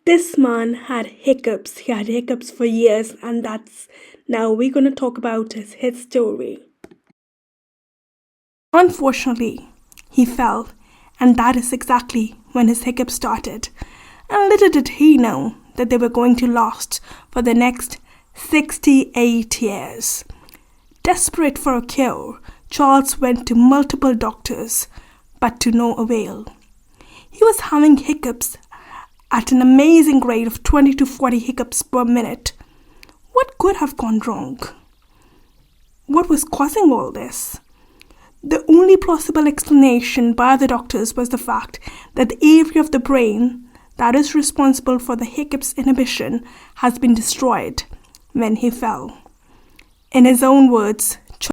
This man had hiccups. He had hiccups for years, and now we're going to talk about his story. Unfortunately, he fell, and that is exactly when his hiccups started. And little did he know that they were going to last for the next 68 years. Desperate for a cure, Charles went to multiple doctors, but to no avail. He was having hiccups at an amazing rate of 20 to 40 hiccups per minute. What could have gone wrong? What was causing all this? The only plausible explanation by the doctors was the fact that the area of the brain that is responsible for the hiccups inhibition has been destroyed when he fell. In his own words,